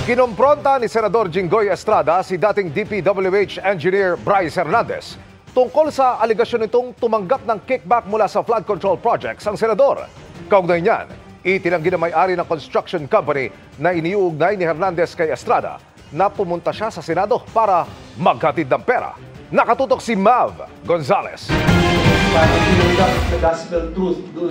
Kinompronta ni Senador Jinggoy Estrada si dating DPWH engineer Bryce Hernandez tungkol sa aligasyon nitong tumanggap ng kickback mula sa flood control projects ang senador. Kaugnay niyan, itinanggi na may-ari ng construction company na iniuugnay ni Hernandez kay Estrada na pumunta siya sa Senado para maghatid ng pera. Nakatutok si Mav Gonzalez.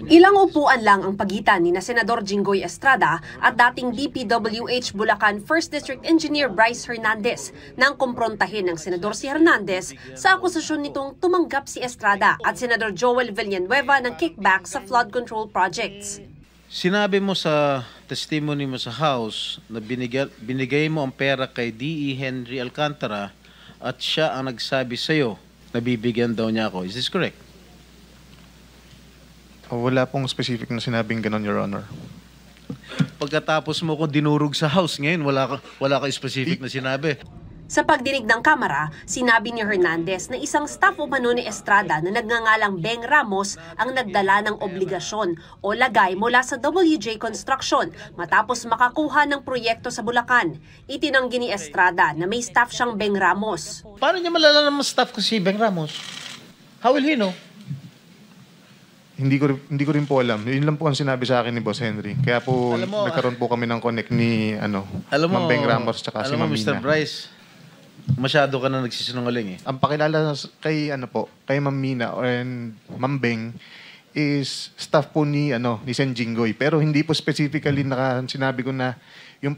Ilang upuan lang ang pagitan ni na Senador Jinggoy Estrada at dating DPWH Bulacan 1st District Engineer Bryce Hernandez nang kumprontahin ng Senador si Hernandez sa akusasyon nitong tumanggap si Estrada at Senador Joel Villanueva ng kickback sa flood control projects. Sinabi mo sa testimony mo sa House na binigay mo ang pera kay D.E. Henry Alcantara at siya ang nagsabi sa'yo na bibigyan daw niya ako. Is this correct? Wala pong specific na sinabing ganon, Your Honor. Pagkatapos mo ko dinurog sa House ngayon, wala ka specific na sinabi. Sa pagdinig ng Kamara, sinabi ni Hernandez na isang staff umano ni Estrada na nagngangalang Beng Ramos ang nagdala ng obligasyon o lagay mula sa WJ Construction matapos makakuha ng proyekto sa Bulacan. Itinanggi ni Estrada na may staff siyang Beng Ramos. Paano niya malalaman ng staff ko si Beng Ramos? How will he know? Hindi ko rin po alam. Yun lang po ang sinabi sa akin ni Boss Henry. Kaya po nagkaroon po kami ng connect ni Ma'am Beng Ramos tsaka si Ma'am Mr. Mina. Bryce, masyado ka na nagsisinungaling eh. Ang pakilala kay Ma'am Mina and Ma'am Beng is staff po ni Sen Jinggoy. Pero hindi po specifically sinabi ko na yung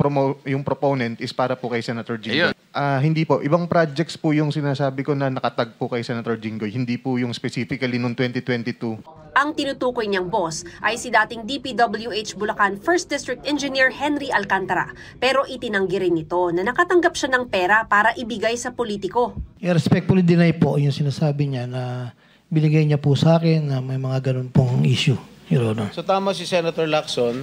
proponent is para po kay Senator Jinggoy. Hindi po. Ibang projects po yung sinasabi ko na nakatag po kay Senator Jinggoy. Hindi po yung specifically noong 2022. Ang tinutukoy niyang boss ay si dating DPWH Bulacan 1st District Engineer Henry Alcantara. Pero itinanggi rin nito na nakatanggap siya ng pera para ibigay sa politiko. I-respectfully deny po yung sinasabi niya na binigay niya po sa akin na may mga ganun pong issue, Your Honor. So tama si Senator Lacson,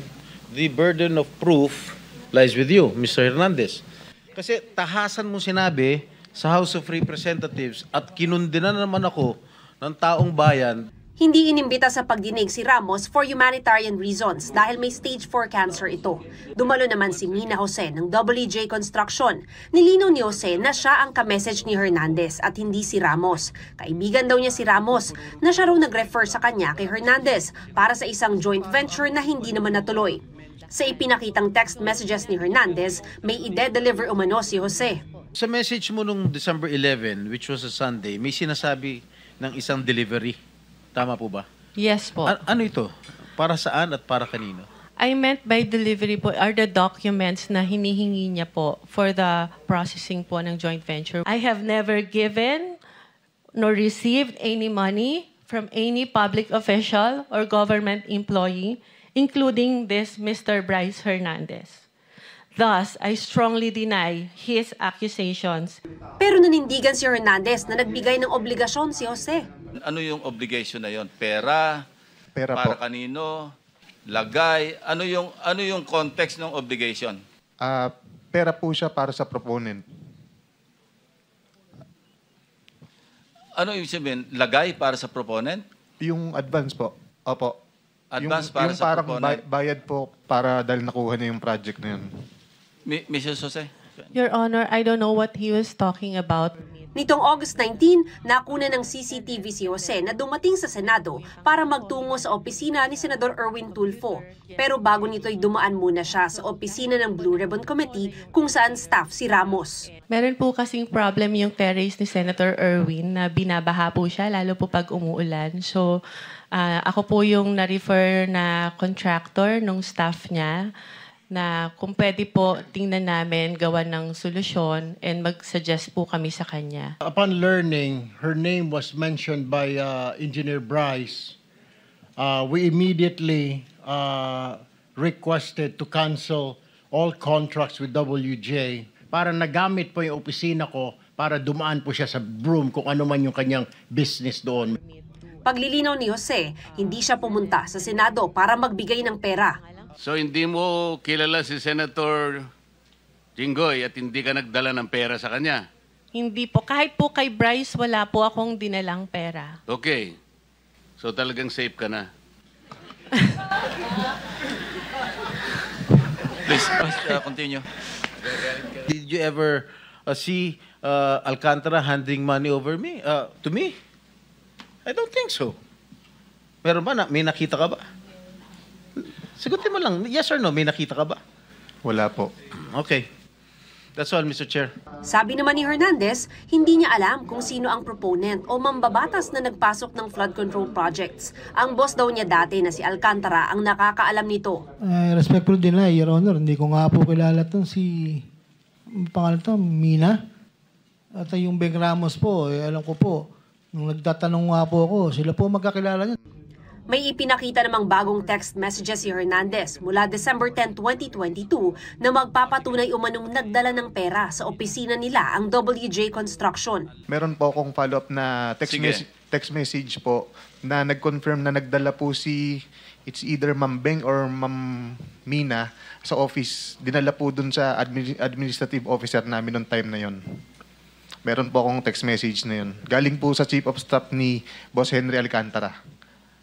the burden of proof lies with you, Mr. Hernandez. Kasi tahasan mo sinabi sa House of Representatives at kinundina naman ako ng taong bayan. Hindi inimbita sa pagdinig si Ramos for humanitarian reasons dahil may stage 4 cancer ito. Dumalo naman si Mina Jose ng WJ Construction. Nilinaw ni Jose na siya ang ka-message ni Hernandez at hindi si Ramos. Kaibigan daw niya si Ramos na siya raw nag-refer sa kanya kay Hernandez para sa isang joint venture na hindi naman natuloy. Sa ipinakitang text messages ni Hernandez, may ide-deliver umano si Jose. Sa message mo nung December 11, which was a Sunday, may sinasabi ng isang delivery. Tama po ba? Yes po. Ano ito? Para saan at para kanino? I meant by delivery po are the documents na hinihingi niya po for the processing po ng joint venture. I have never given nor received any money from any public official or government employee, including this Mr. Bryce Hernandez. Thus, I strongly deny his accusations. Pero nanindigan si Hernandez na nagbigay ng obligasyon si Jose. Ano yung obligation na yon? Pera para po. Kanino? Lagay? Ano yung context ng obligation? Pera po siya para sa proponent. Ano ibig sabihin? Lagay para sa proponent? Yung advance po. Opo. Advance para sa proponent? Bayad po para dahil nakuha na yung project na yun. Mrs. Jose? Your Honor, I don't know what he was talking about. Nitong August 19, nakuna ng CCTV si Jose na dumating sa Senado para magtungo sa opisina ni Senador Erwin Tulfo. Pero bago nito'y dumaan muna siya sa opisina ng Blue Ribbon Committee kung saan staff si Ramos. Meron po kasing problem yung terrace ni Senator Erwin na binabaha po siya, lalo po pag umuulan. So, ako po yung na-refer na contractor nung staff niya na kung pwede po tingnan namin gawa ng solusyon and mag-suggest po kami sa kanya. Upon learning her name was mentioned by Engineer Bryce, we immediately requested to cancel all contracts with WJ para nagamit po yung opisina ko para dumaan po siya sa broom kung ano man yung kanyang business doon. Paglilinaw ni Jose, hindi siya pumunta sa Senado para magbigay ng pera. So hindi mo kilala si Senator Jinggoy at hindi ka nagdala ng pera sa kanya? Hindi po. Kahit po kay Bryce, wala po akong dinalang pera. Okay. So talagang safe ka na? Please, continue. Did you ever see Alcantara handing money over me? To me? I don't think so. Meron ba? May nakita ka ba? Sagutin mo lang, yes or no, may nakita ka ba? Wala po. Okay. That's all, Mr. Chair. Sabi naman ni Hernandez, hindi niya alam kung sino ang proponent o mambabatas na nagpasok ng flood control projects. Ang boss daw niya dati na si Alcantara ang nakakaalam nito. Respectful din na, Your Honor. Hindi ko nga po kilala itong pangalan to, Mina. At yung Beng Ramos po, alam ko po, nung nagtatanong nga po ako, sila po magkakilala niya. May ipinakita namang bagong text messages si Hernandez mula December 10, 2022 na magpapatunay umanong nagdala ng pera sa opisina nila ang WJ Construction. Meron po akong follow-up na text message po na nag-confirm na nagdala po it's either Ma'am Beng or Ma'am Mina sa office. Dinala po dun sa administrative officer namin noong time na yon. Meron po akong text message na yun. Galing po sa Chief of Staff ni Boss Henry Alcantara.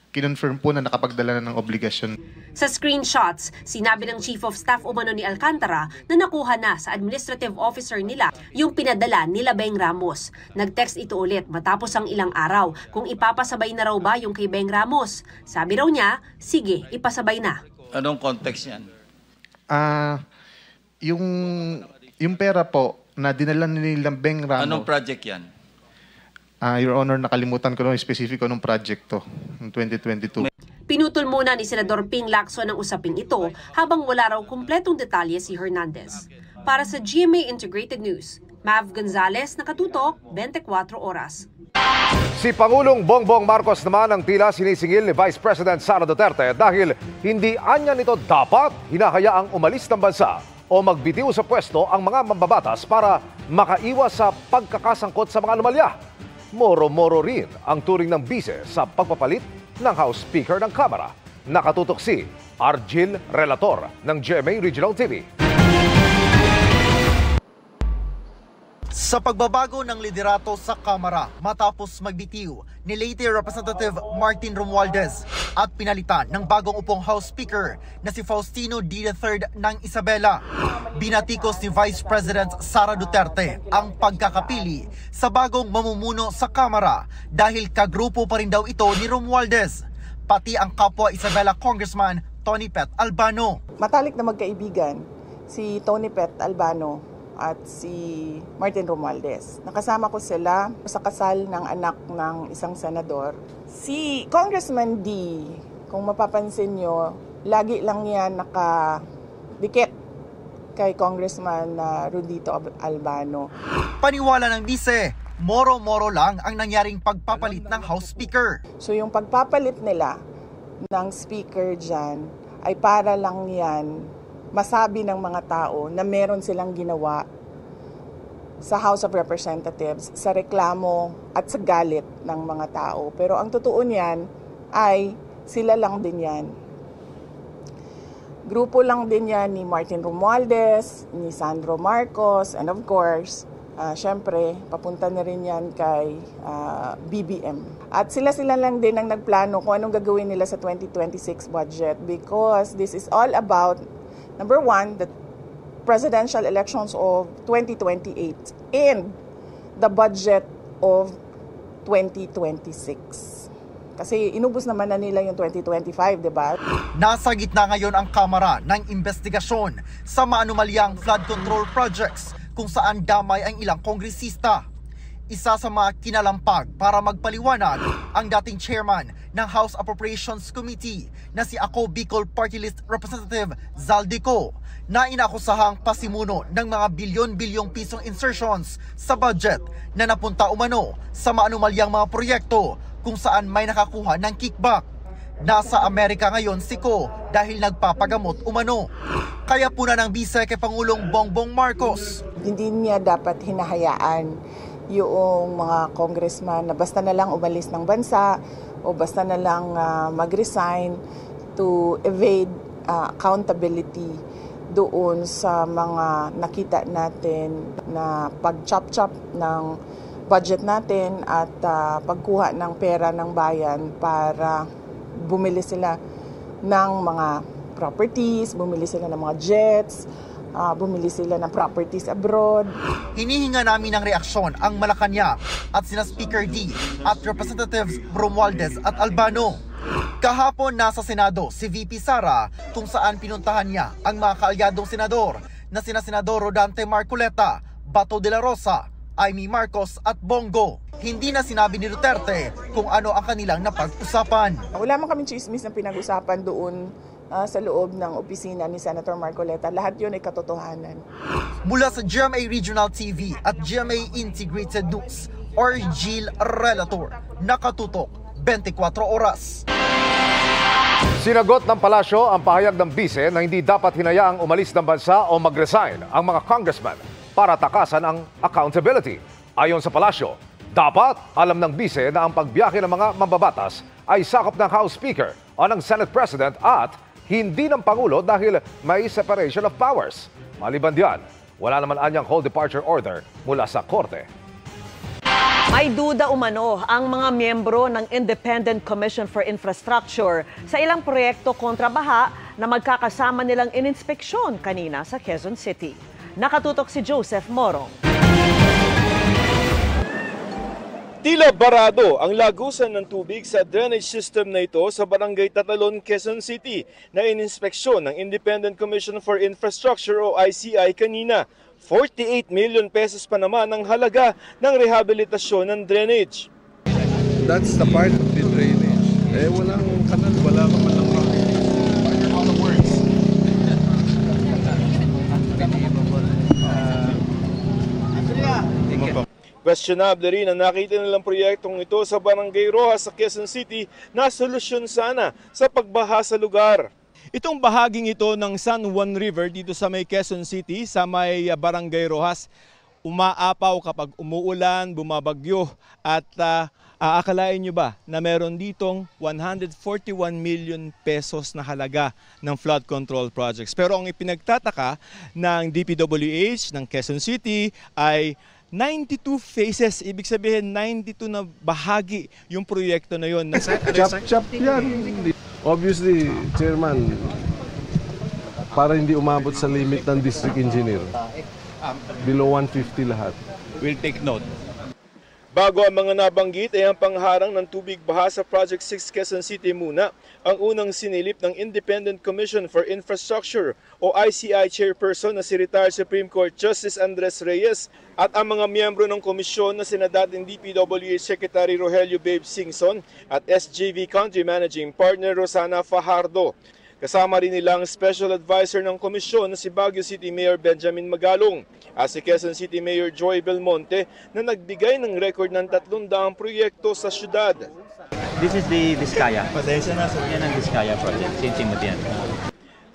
Kinonfirm po na nakapagdala na ng obligasyon. Sa screenshots, sinabi ng Chief of Staff umano ni Alcantara na nakuha na sa administrative officer nila yung pinadala nila Beng Ramos. Nag-text ito ulit matapos ang ilang araw kung ipapasabay na raw ba yung kay Beng Ramos. Sabi raw niya, sige, ipasabay na. Anong context yan? Yung pera po na dinala nila Beng Ramos. Anong project yan? Your Honor, nakalimutan ko ng specific anong project to, ng 2022. Pinutol muna ni Senador Ping Lacson ang usaping ito habang wala raw kumpletong detalye si Hernandez. Para sa GMA Integrated News, Mav Gonzalez, nakatutok, 24 oras. Si Pangulong Bongbong Marcos naman ang tila sinisingil ni Vice President Sara Duterte dahil hindi anya nito dapat hinahayaang umalis ng bansa o magbitiw sa pwesto ang mga mambabatas para makaiwas sa pagkakasangkot sa mga anomalya. Moro-moro rin ang turing ng bise sa pagpapalit ng House Speaker ng Kamara. Nakatutok si Argil Relator ng GMA Regional TV. Sa pagbabago ng liderato sa Kamara matapos magbitiw ni Leyte Representative Martin Romualdez at pinalitan ng bagong upong House Speaker na si Faustino D. III ng Isabela, binatikos ni Vice President Sara Duterte ang pagkakapili sa bagong mamumuno sa Kamara dahil kagrupo pa rin daw ito ni Romualdez, pati ang kapwa Isabela Congressman Tony Pet Albano. Matalik na magkaibigan si Tony Pet Albano at si Martin Romualdez. Nakasama ko sila sa kasal ng anak ng isang senador. Si Congressman D, kung mapapansin nyo, lagi lang yan nakadikit kay Congressman Rudito Albano. Paniwala ng bise, moro-moro lang ang nangyaring pagpapalit ng House Speaker. So yung pagpapalit nila ng Speaker dyan ay para lang yan masabi ng mga tao na meron silang ginawa sa House of Representatives sa reklamo at sa galit ng mga tao. Pero ang totoo niyan ay sila lang din yan. Grupo lang din yan ni Martin Romualdez, ni Sandro Marcos, and of course, syempre, papunta na rin yan kay BBM. At sila lang din ang nagplano kung anong gagawin nila sa 2026 budget because this is all about number one, the presidential elections of 2028 and the budget of 2026. Kasi inubos naman na nila yung 2025, di ba? Nasa gitna ngayon ang Kamara ng investigasyon sa maanumalyang flood control projects kung saan damay ang ilang kongresista. Isa sa mga kinalampag para magpaliwanag ang dating chairman ng House Appropriations Committee na si Ako Bicol Party List Representative Zaldico na inakusahang pasimuno ng mga bilyon-bilyong pisong insertions sa budget na napunta umano sa maanumalyang mga proyekto kung saan may nakakuha ng kickback. Nasa Amerika ngayon si Ko dahil nagpapagamot umano. Kaya puna ng bise kay Pangulong Bongbong Marcos. Hindi niya dapat hinahayaan yung mga congressman na basta na lang umalis ng bansa o basta na lang mag-resign to evade accountability doon sa mga nakita natin na pag-chop-chop ng budget natin at pagkuha ng pera ng bayan para bumili sila ng mga properties, bumili sila ng mga jets, bumili sila ng properties abroad. Hinihinga namin ng reaksyon ang Malacanang at sina Speaker D at Representatives Romualdez at Albano. Kahapon nasa Senado si VP Sara kung saan pinuntahan niya ang mga kaalyadong senador na sina Senador Rodante Marcoleta, Bato de la Rosa, Amy Marcos at Bongo. Hindi na sinabi ni Duterte kung ano ang kanilang napag-usapan. Wala man kaming chismis na pinag-usapan doon sa loob ng opisina ni Senator Marcoleta. Lahat yun ay katotohanan. Mula sa GMA Regional TV at GMA Integrated News, Orgil Relator, nakatutok 24 oras. Sinagot ng palasyo ang pahayag ng bise na hindi dapat hinayaang umalis ng bansa o mag-resign ang mga congressman para takasan ang accountability. Ayon sa palasyo, dapat alam ng bise na ang pagbiyahe ng mga mambabatas ay sakop ng House Speaker o ng Senate President at hindi ng Pangulo dahil may separation of powers. Maliban diyan, wala naman anyang whole departure order mula sa korte. May duda umano ang mga miyembro ng Independent Commission for Infrastructure sa ilang proyekto kontra baha na magkakasama nilang ininspeksyon kanina sa Quezon City. Nakatutok si Joseph Morong. Tila barado ang lagusan ng tubig sa drainage system na ito sa Barangay Tatalon, Quezon City na ininspeksyon ng Independent Commission for Infrastructure o ICI kanina. 48 million pesos pa naman ang halaga ng rehabilitasyon ng drainage. That's the part of the drainage. Walang kanal, wala ka man lang Questionable rin ang nakita nilang proyektong ito sa Barangay Rojas sa Quezon City na solusyon sana sa pagbaha sa lugar. Itong bahaging ito ng San Juan River dito sa may Quezon City, sa may Barangay Rojas, umaapaw kapag umuulan, bumabagyo at aakalain nyo ba na meron ditong 141 million pesos na halaga ng flood control projects. Pero ang ipinagtataka ng DPWH ng Quezon City ay 92 phases, ibig sabihin 92 na bahagi yung proyekto na yon. Chap-chap yan. Obviously, Chairman, para hindi umabot sa limit ng district engineer, below 150 lahat. We'll take note. Bago ang mga nabanggit ay ang pangharang ng tubig baha sa Project 6 Quezon City muna ang unang sinilip ng Independent Commission for Infrastructure o ICI Chairperson na si retired Supreme Court Justice Andres Reyes at ang mga miyembro ng komisyon na sina dating DPWH Secretary Rogelio Babe Singson at SJV Country Managing Partner Rosana Fajardo. Kasama rin nilang Special Advisor ng komisyon na si Baguio City Mayor Benjamin Magalong at si Quezon City Mayor Joy Belmonte na nagbigay ng record ng 300 proyekto sa syudad. This is the Vizcaya. Yan ang Vizcaya project. Sintimot yan.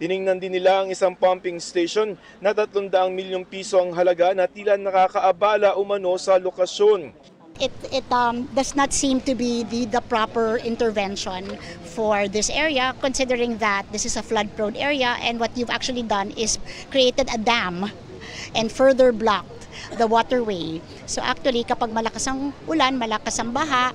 Tiningnan din nila ang isang pumping station na 300 milyong piso ang halaga na tila nakakaabala umano sa lokasyon. It does not seem to be the proper intervention for this area, considering that this is a flood-prone area and what you've actually done is created a dam and further blocked the waterway. So actually, kapag malakas ang ulan, malakas ang baha,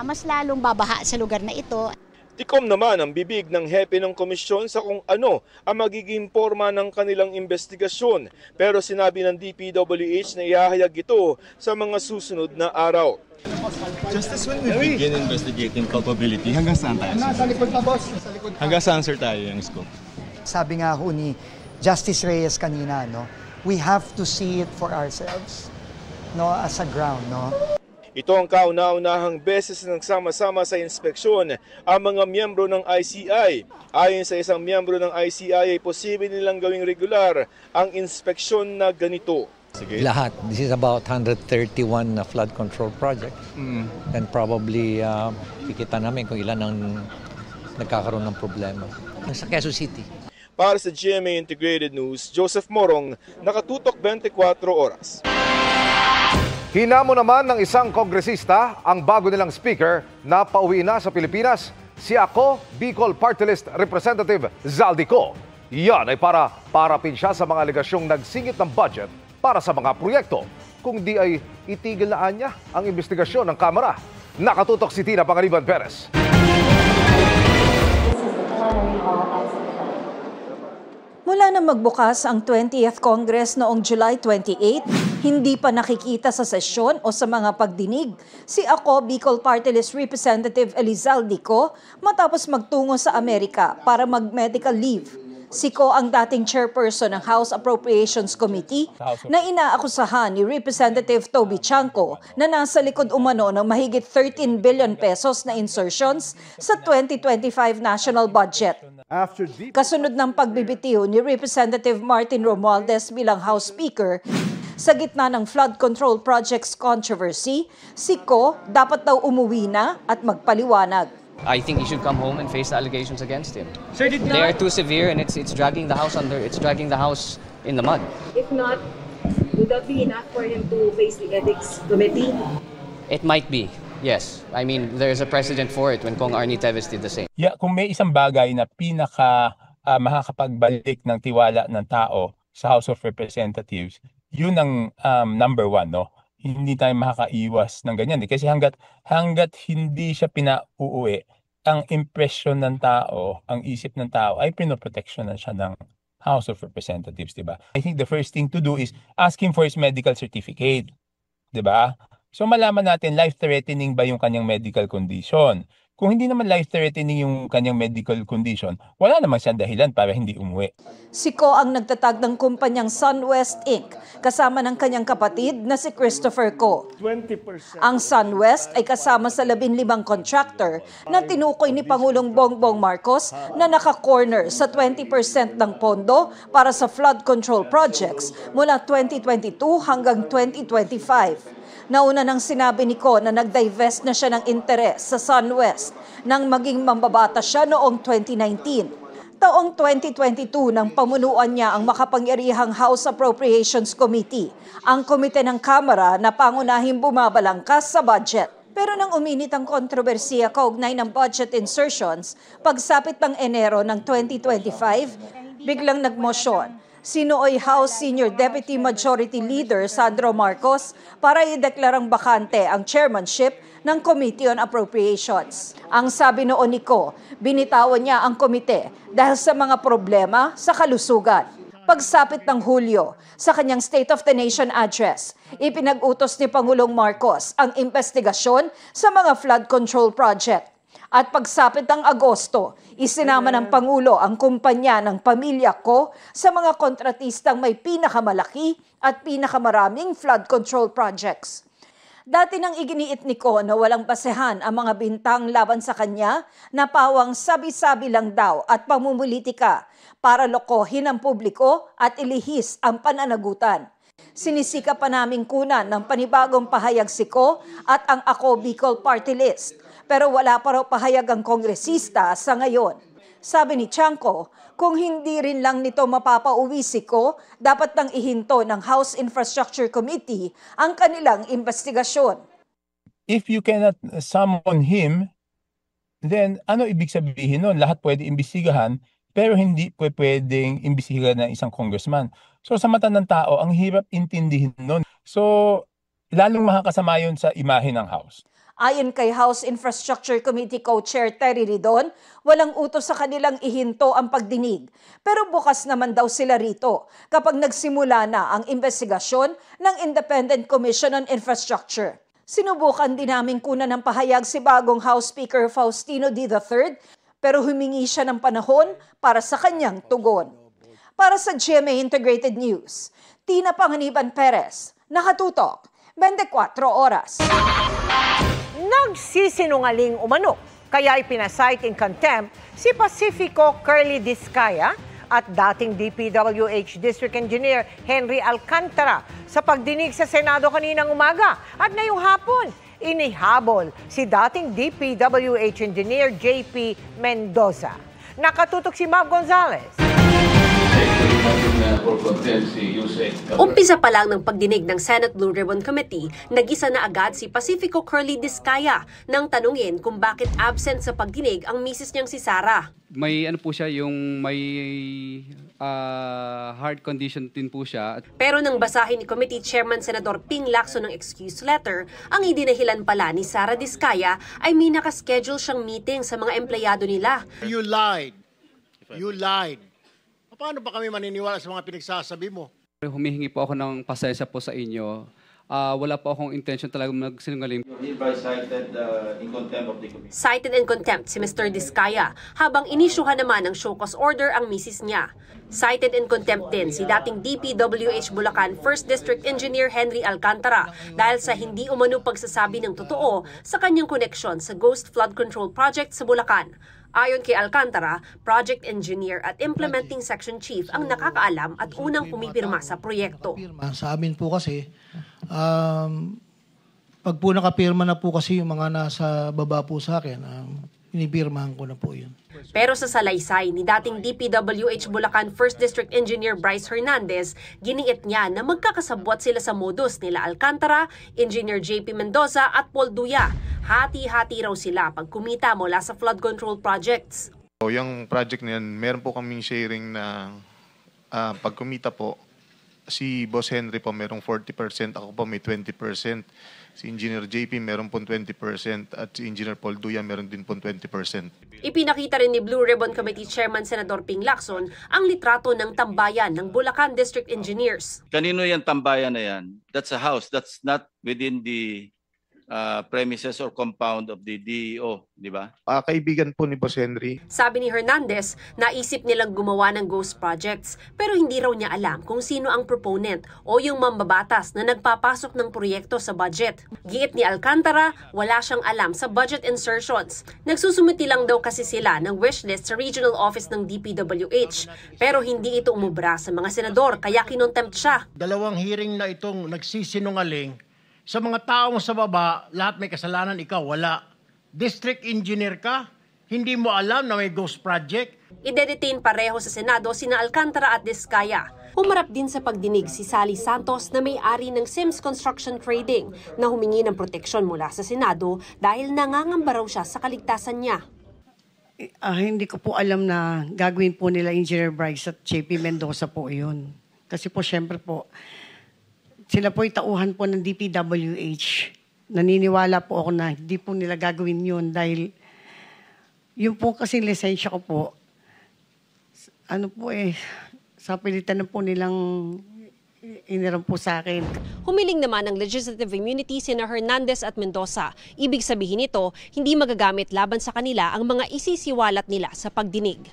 mas lalong babaha sa lugar na ito. Tikom naman ang bibig ng hepe ng komisyon sa kung ano ang magiging forma ng kanilang investigasyon. Pero sinabi ng DPWH na ihahayag ito sa mga susunod na araw. Justice, when we begin investigating culpability, hanggang saan tayo? Nasa likod pa, boss. Hanggang saan, sir, tayo yung scope? Sabi nga ho ni Justice Reyes kanina, no, we have to see it for ourselves, no, as a ground, no. Ito ang kauna-unahang beses na nagsama-sama sa inspeksyon ang mga miyembro ng ICI. Ayon sa isang miyembro ng ICI ay posible nilang gawing regular ang inspeksyon na ganito. Sige. Lahat. This is about 131 flood control project. And probably kikita namin kung ilan ang nagkakaroon ng problema. Sa Quezon City. Para sa GMA Integrated News, Joseph Morong, nakatutok 24 oras. Hinamo naman ng isang kongresista ang bago nilang speaker na pauwi na sa Pilipinas, si Ako Bicol Party List Representative Zaldico. Yan ay para parapin siya sa mga alegasyong nagsingit ng budget para sa mga proyekto. Kung di ay itigil na niya ang investigasyon ng Kamara. Nakatutok si Tina Pangaliban Perez. Mula Simula na magbukas ang 20th Congress noong July 28, hindi pa nakikita sa sesyon o sa mga pagdinig si Ako Bicol Party List Representative Elizalde Co matapos magtungo sa Amerika para mag-medical leave. Si Co ang dating chairperson ng House Appropriations Committee na inaakusahan ni Representative Toby Chanco na nasa likod umano ng mahigit 13 billion pesos na insertions sa 2025 national budget. Kasunod ng pagbibitiw ni Representative Martin Romualdez bilang House Speaker, sa gitna ng flood control projects controversy, si Co dapat daw umuwi na at magpaliwanag. I think he should come home and face the allegations against him. Sir, they are too severe and it's dragging the house in the mud. If not, would that be enough for him to face the ethics committee? It might be. Yes. I mean, there's a precedent for it when Kong Arnie Teves did the same. Yeah, kung may isang bagay na makakapagbalik ng tiwala ng tao sa House of Representatives, yun ang number one, no? Hindi tayo makakaiwas ng ganyan. Kasi hanggat hindi siya pinauuwi, ang impression ng tao, ang isip ng tao ay pinoproteksyonan siya ng House of Representatives, di ba? I think the first thing to do is ask him for his medical certificate, di ba? So malaman natin life-threatening ba yung kanyang medical condition. Kung hindi naman life-threatening yung kanyang medical condition, wala naman siyang dahilan para hindi umuwi. Si Co ang nagtatag ng kumpanyang SunWest Inc. kasama ng kanyang kapatid na si Christopher Co. 20%. Ang SunWest ay kasama sa 15 contractor na tinukoy ni Pangulong Bongbong Marcos na naka-corner sa 20% ng pondo para sa flood control projects mula 2022 hanggang 2025. Nauna nang sinabi ni Co na nag-divest na siya ng interes sa SunWest nang maging mambabata siya noong 2019. Taong 2022 nang pamunuan niya ang makapangyarihang House Appropriations Committee, ang komite ng Kamara na pangunahing bumabalangkas sa budget. Pero nang uminit ang kontrobersiya kaugnay ng budget insertions, pagsapit ng Enero ng 2025, biglang nagmosyon si Nooy House Senior Deputy Majority Leader Sandro Marcos para ideklarang bakante ang chairmanship ng Committee on Appropriations. Ang sabi noon ni Co, binitawan niya ang komite dahil sa mga problema sa kalusugan. Pagsapit ng Hulyo, sa kanyang State of the Nation address, ipinag-utos ni Pangulong Marcos ang investigasyon sa mga flood control project. At pagsapit ng Agosto, isinama ng Pangulo ang kumpanya ng pamilya Co sa mga kontratistang may pinakamalaki at pinakamaraming flood control projects. Dati nang iginiit ni Co na walang basehan ang mga bintang laban sa kanya na pawang sabi-sabi lang daw at pamumulitika para lokohin ang publiko at ilihis ang pananagutan. Sinisika pa naming kunan ng panibagong pahayag si Co at ang Ako Bicol Party List. Pero wala pa raw pahayag ang kongresista sa ngayon. Sabi ni Chanco, kung hindi rin lang nito mapapauwi si Co, dapat nang ihinto ng House Infrastructure Committee ang kanilang investigasyon. If you cannot summon him, then ano ibig sabihin nun? Lahat pwede imbestigahan, pero hindi pwedeng imbestigahan ng isang congressman. So sa mata ng tao, ang hirap intindihin nun. So lalong makakasama yun sa imahe ng House. Ayon kay House Infrastructure Committee Co-Chair Terry Ridon, walang utos sa kanilang ihinto ang pagdinig. Pero bukas naman daw sila rito kapag nagsimula na ang investigasyon ng Independent Commission on Infrastructure. Sinubukan din namin kunan ng pahayag si bagong House Speaker Faustino D. III, pero humingi siya ng panahon para sa kanyang tugon. Para sa GMA Integrated News, Tina Panganiban Perez, nakatutok, 24 oras. Nagsisinungaling umano, kaya ipinasight in contempt si Pacifico Curly Discaya at dating DPWH District Engineer Henry Alcantara sa pagdinig sa Senado kaninang umaga at ngayong hapon. Inihabol si dating DPWH Engineer JP Mendoza. Nakatutok si Mab Gonzalez. Umpisa pa lang ng pagdinig ng Senate Blue Ribbon Committee, nag-isa na agad si Pacifico Curly Discaya nang tanungin kung bakit absent sa pagdinig ang misis niyang si Sara. May ano po siya, yung may heart condition din po siya. Pero nang basahin ni Committee Chairman Senador Ping Lacson ng excuse letter, ang idinahilan pala ni Sara Discaya ay may nakaschedule siyang meeting sa mga empleyado nila. You lied. You lied. Paano ba kami maniniwala sa mga pinagsasabi mo? Humihingi po ako ng pasensya po sa inyo. Wala po akong intention talaga magsinungaling. Cited in contempt of the committee. Cited in contempt si Mr. Diskaya habang inisyuhan naman ng show cause order ang misis niya. Cited in contempt din si dating DPWH Bulacan 1st District Engineer Henry Alcantara dahil sa hindi umano pagsasabi ng totoo sa kanyang koneksyon sa Ghost Flood Control Project sa Bulacan. Ayon kay Alcantara, project engineer at implementing section chief ang nakakaalam at unang pumipirma sa proyekto. Sa amin po kasi, pag po nakapirma na po kasi yung mga nasa baba po sa akin, pinipirmahan ko na po yun. Pero sa salaysay ni dating DPWH Bulacan 1st District Engineer Bryce Hernandez, giniit niya na magkakasabwat sila sa modus nila Alcantara, Engineer JP Mendoza at Paul Duya. Hati-hati raw sila pag kumita mula sa flood control projects. Yung project na yan, meron po kaming sharing na pag kumita po, si Boss Henry po merong 40%, ako po may 20%. Si Engineer JP meron po 20% at si Engineer Paul Duya meron din po 20%. Ipinakita rin ni Blue Ribbon Committee Chairman Senador Ping Lacson ang litrato ng tambayan ng Bulacan District Engineers. Kanino yan tambayan na yan? That's a house. That's not within the premises or compound of the DEO, di ba? Kaibigan po ni Boss Henry. Sabi ni Hernandez, naisip nilang gumawa ng ghost projects pero hindi raw niya alam kung sino ang proponent o yung mambabatas na nagpapasok ng proyekto sa budget. Giit ni Alcantara, wala siyang alam sa budget insertions. Nagsusumiti lang daw kasi sila ng wishlist sa regional office ng DPWH pero hindi ito umubra sa mga senador kaya kinontempt siya. Dalawang hearing na itong nagsisinungaling. Sa mga taong sa baba, lahat may kasalanan, ikaw wala. District engineer ka, hindi mo alam na may ghost project. Ide-detain pareho sa Senado sina Alcantara at Diskaya. Humarap din sa pagdinig si Sally Santos na may-ari ng Sims Construction Trading na humingi ng proteksyon mula sa Senado dahil nangangamba raw siya sa kaligtasan niya. Hindi ko po alam na gagawin po nila Engineer Bryce at JP Mendoza po yun. Kasi po syempre po, sila po tauhan po ng DPWH. Naniniwala po ako na hindi po nila gagawin yun dahil yung po kasi lisensya ko po, sa pilitan na po nilang iniram po sa akin. Humiling naman ng legislative immunity sina Hernandez at Mendoza. Ibig sabihin nito, hindi magagamit laban sa kanila ang mga isisiwalat nila sa pagdinig.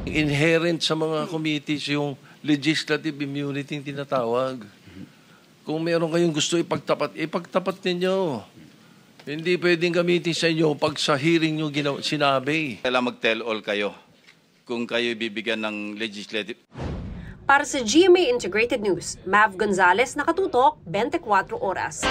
Inherent sa mga committees yung legislative immunity yung tinatawag. Kung meron kayong gusto ipagtapat ninyo. Hindi pwedeng gamitin sa inyo pag sa hearing nyo sinabi. Kailangan mag-tell all kayo kung kayo bibigyan ng legislative. Para sa GMA Integrated News, Mav Gonzalez, nakatutok, 24 oras.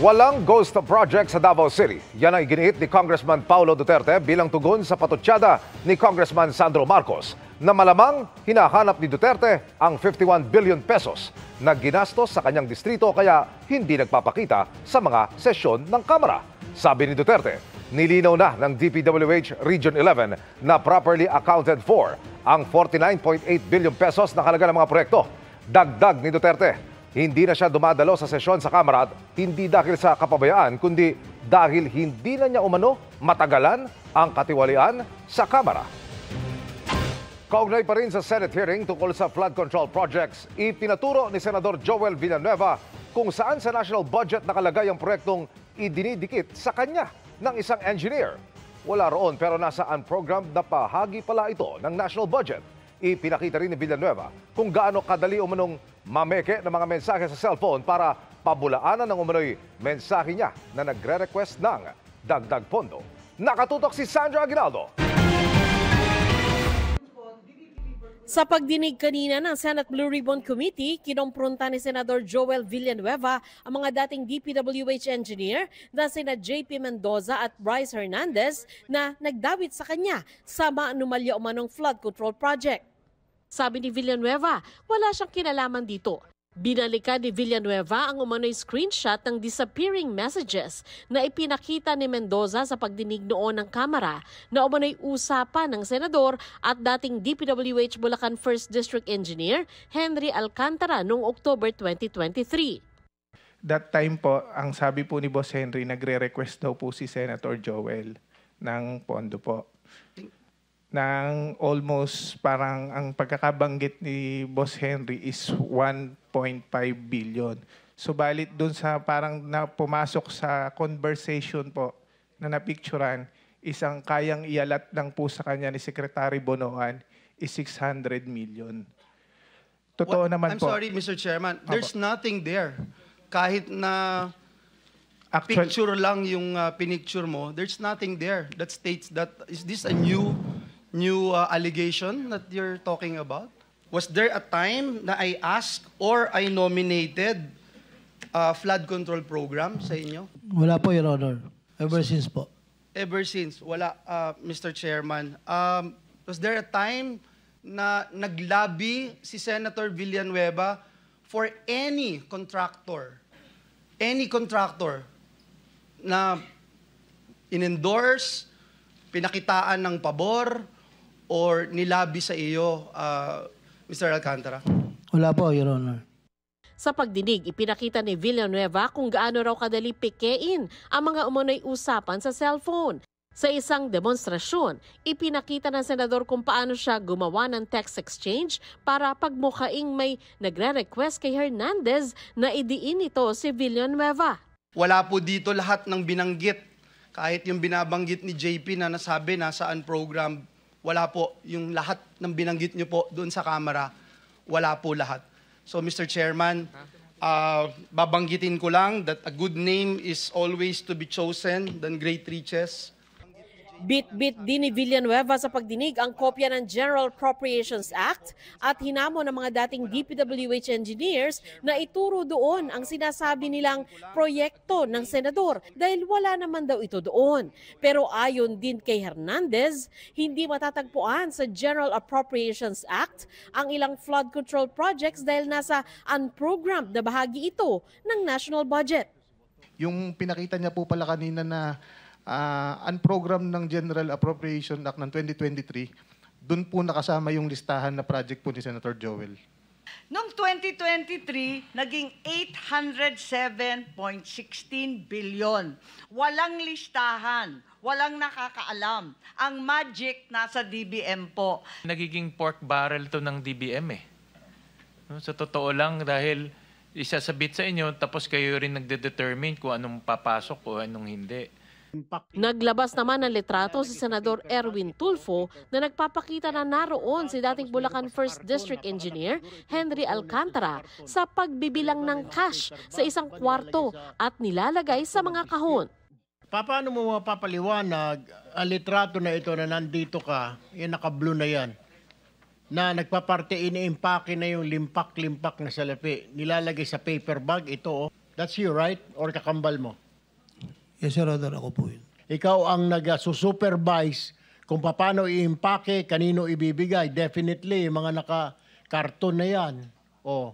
Walang ghost project sa Davao City. Yan ang iginiit ni Congressman Paulo Duterte bilang tugon sa patutsada ni Congressman Sandro Marcos na malamang hinahanap ni Duterte ang 51 billion pesos na ginastos sa kanyang distrito kaya hindi nagpapakita sa mga sesyon ng Kamara. Sabi ni Duterte, nilinaw na ng DPWH Region 11 na properly accounted for ang 49.8 billion pesos na halaga ng mga proyekto. Dagdag ni Duterte, hindi na siya dumadalo sa sesyon sa Kamara at hindi dahil sa kapabayaan kundi dahil hindi na niya umano matagalan ang katiwalian sa Kamara. Kaugnay pa rin sa Senate hearing tungkol sa flood control projects, ipinaturo ni Senador Joel Villanueva kung saan sa national budget nakalagay ang proyektong idinidikit sa kanya ng isang engineer. Wala roon pero nasa unprogrammed na bahagi pala ito ng national budget. Ipinakita rin ni Villanueva kung gaano kadali umanong mameke ng mga mensahe sa cellphone para pabulaanan ng umano'y mensahe niya na nagre-request ng dagdag pondo. Nakatutok si Sandra Aguinaldo. Sa pagdinig kanina ng Senate Blue Ribbon Committee, kinompronta ni Senador Joel Villanueva ang mga dating DPWH engineer na sina JP Mendoza at Bryce Hernandez na nagdawit sa kanya sa maanumalya umanong flood control project. Sabi ni Villanueva, wala siyang kinalaman dito. Binalikan ni Villanueva ang umano'y screenshot ng disappearing messages na ipinakita ni Mendoza sa pagdinig noon ng Kamara na umano'y usapan ng senador at dating DPWH Bulacan 1st District Engineer Henry Alcantara noong October 2023. That time po, ang sabi po ni Boss Henry, nagre-request daw po si Senator Joel ng pondo po. ng almost parang ang pagkakabanggit ni Boss Henry is 1.5 billion. Subalit dun sa parang pumasok sa conversation po na napicturan, isang kayang ialat lang po sa kanya ni Secretary Bonoan is 600 million. Totoo naman I'm po. sorry, Mr. Chairman. There's nothing there. Kahit na picture lang yung pinicture mo, there's nothing there that states that, is this a new allegation that you're talking about? Was there a time na I asked or I nominated a flood control program sa inyo? Wala po, Your Honor. Ever since po. Ever since, wala, Mr. Chairman. Was there a time na naglabi si Senator Villanueva for any contractor na in-endorse, pinakitaan ng pabor, or nilabi sa iyo, Mr. Alcantara? Wala po, Your Honor. Sa pagdinig, ipinakita ni Villanueva kung gaano raw kadali pikein ang mga umunoy usapan sa cellphone. Sa isang demonstrasyon, ipinakita ng senador kung paano siya gumawa ng text exchange para pagmukhaing may nagre-request kay Hernandez na idiin ito si Villanueva. Wala po dito lahat ng binanggit. Kahit yung binabanggit ni JP na nasabi nasaan program, wala po. Yung lahat ng binanggit niyo po doon sa camera, wala po lahat. So Mr. Chairman, babanggitin ko lang that a good name is always to be chosen than great riches. Bit-bit din ni Villanueva sa pagdinig ang kopya ng General Appropriations Act at hinamon ng mga dating DPWH engineers na ituro doon ang sinasabi nilang proyekto ng senador dahil wala naman daw ito doon. Pero ayon din kay Hernandez, hindi matatagpuan sa General Appropriations Act ang ilang flood control projects dahil nasa unprogrammed na bahagi ito ng national budget. Yung pinakita niya po pala kanina na unprogrammed ng General Appropriation Act ng 2023, doon po nakasama yung listahan na project po ni Senator Joel. Noong 2023, naging 807.16 billion. Walang listahan, walang nakakaalam. Ang magic nasa DBM po. Nagiging pork barrel to ng DBM eh. Sa totoo lang dahil isasabit sa inyo tapos kayo rin nagde-determine kung anong papasok o anong hindi. Naglabas naman ng litrato si Senador Erwin Tulfo na nagpapakita na naroon si dating Bulacan 1st District Engineer Henry Alcantara sa pagbibilang ng cash sa isang kwarto at nilalagay sa mga kahon. Paano mo mapapaliwanag ang litrato na ito na nandito ka, yung naka-blue na yan, na nagpaparte, ini-impake na yung limpak-limpak na salapi, nilalagay sa paper bag, ito, that's you, right? Or kakambal mo? Yes, Sir Honor, ako po yun. Ikaw ang nag-supervise kung paano i-impake, kanino ibibigay. Definitely, mga naka-karton na yan. Oh.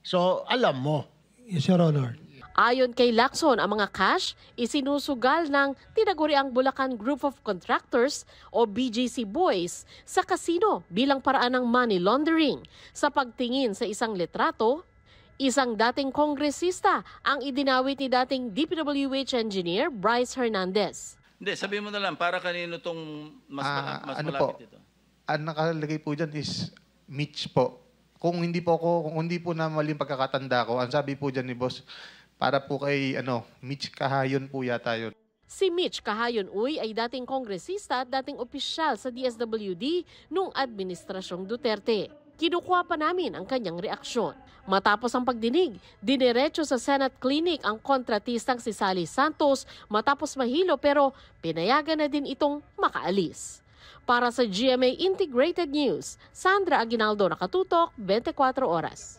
So, alam mo. Yes, Sir Honor. Ayon kay Lacson, ang mga cash isinusugal ng tinaguriang Bulacan Group of Contractors o BGC Boys sa kasino bilang paraan ng money laundering. Sa pagtingin sa isang litrato, isang dating kongresista ang idinawit ni dating DPWH engineer Bryce Hernandez. Hindi, sabihin mo na lang, para kanino itong mas malapit ito? Ang nakalagay po dyan is Mitch po. Kung hindi po na maling pagkakatanda ko, ang sabi po dyan ni boss, para po kay Mitch Kahayon po yata yun. Si Mitch Kahayon Uy ay dating kongresista at dating opisyal sa DSWD noong Administrasyong Duterte. Kinukuha pa namin ang kanyang reaksyon. Matapos ang pagdinig, diniretso sa Senate Clinic ang kontratistang si Sally Santos matapos mahilo pero pinayagan na din itong makaalis. Para sa GMA Integrated News, Sandra Aguinaldo, Nakatutok, 24 Oras.